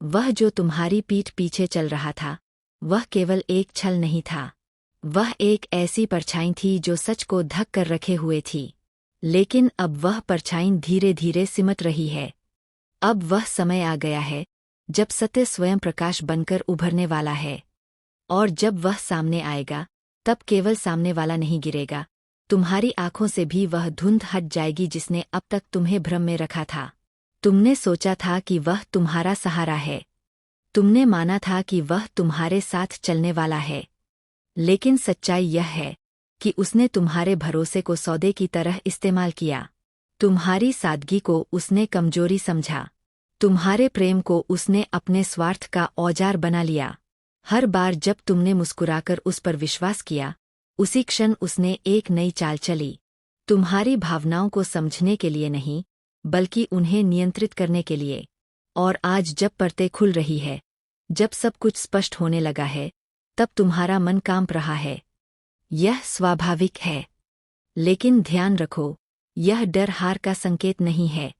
वह जो तुम्हारी पीठ पीछे चल रहा था, वह केवल एक छल नहीं था। वह एक ऐसी परछाई थी जो सच को ढक कर रखे हुए थी। लेकिन अब वह परछाई धीरे धीरे सिमट रही है। अब वह समय आ गया है जब सत्य स्वयं प्रकाश बनकर उभरने वाला है। और जब वह सामने आएगा, तब केवल सामने वाला नहीं गिरेगा, तुम्हारी आंखों से भी वह धुंध हट जाएगी जिसने अब तक तुम्हें भ्रम में रखा था। तुमने सोचा था कि वह तुम्हारा सहारा है। तुमने माना था कि वह तुम्हारे साथ चलने वाला है। लेकिन सच्चाई यह है कि उसने तुम्हारे भरोसे को सौदे की तरह इस्तेमाल किया। तुम्हारी सादगी को उसने कमजोरी समझा। तुम्हारे प्रेम को उसने अपने स्वार्थ का औजार बना लिया। हर बार जब तुमने मुस्कुराकर उस पर विश्वास किया, उसी क्षण उसने एक नई चाल चली। तुम्हारी भावनाओं को समझने के लिए नहीं, बल्कि उन्हें नियंत्रित करने के लिए। और आज जब परतें खुल रही है, जब सब कुछ स्पष्ट होने लगा है, तब तुम्हारा मन कांप रहा है। यह स्वाभाविक है। लेकिन ध्यान रखो, यह डर हार का संकेत नहीं है।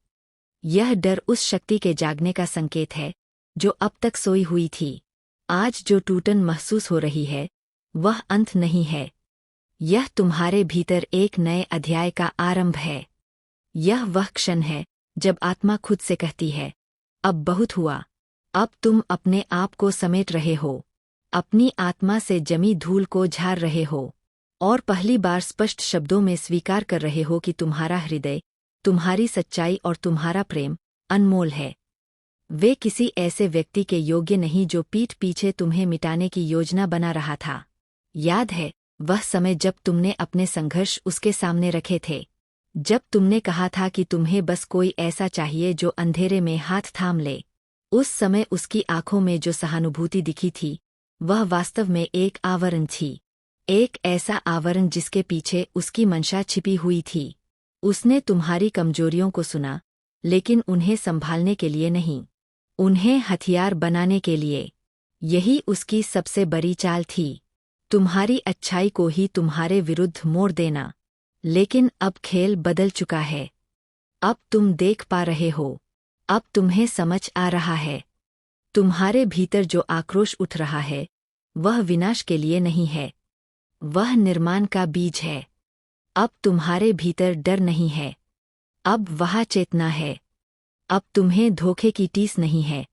यह डर उस शक्ति के जागने का संकेत है जो अब तक सोई हुई थी। आज जो टूटन महसूस हो रही है, वह अंत नहीं है। यह तुम्हारे भीतर एक नए अध्याय का आरंभ है। यह वह क्षण है जब आत्मा खुद से कहती है, अब बहुत हुआ। अब तुम अपने आप को समेट रहे हो, अपनी आत्मा से जमी धूल को झाड़ रहे हो, और पहली बार स्पष्ट शब्दों में स्वीकार कर रहे हो कि तुम्हारा हृदय, तुम्हारी सच्चाई और तुम्हारा प्रेम अनमोल है। वे किसी ऐसे व्यक्ति के योग्य नहीं जो पीठ पीछे तुम्हें मिटाने की योजना बना रहा था। याद है वह समय जब तुमने अपने संघर्ष उसके सामने रखे थे, जब तुमने कहा था कि तुम्हें बस कोई ऐसा चाहिए जो अंधेरे में हाथ थाम ले। उस समय उसकी आंखों में जो सहानुभूति दिखी थी, वह वास्तव में एक आवरण थी। एक ऐसा आवरण जिसके पीछे उसकी मंशा छिपी हुई थी। उसने तुम्हारी कमजोरियों को सुना, लेकिन उन्हें संभालने के लिए नहीं, उन्हें हथियार बनाने के लिए। यही उसकी सबसे बड़ी चाल थी, तुम्हारी अच्छाई को ही तुम्हारे विरुद्ध मोड़ देना। लेकिन अब खेल बदल चुका है। अब तुम देख पा रहे हो, अब तुम्हें समझ आ रहा है। तुम्हारे भीतर जो आक्रोश उठ रहा है, वह विनाश के लिए नहीं है, वह निर्माण का बीज है। अब तुम्हारे भीतर डर नहीं है, अब वह चेतना है। अब तुम्हें धोखे की टीस नहीं है,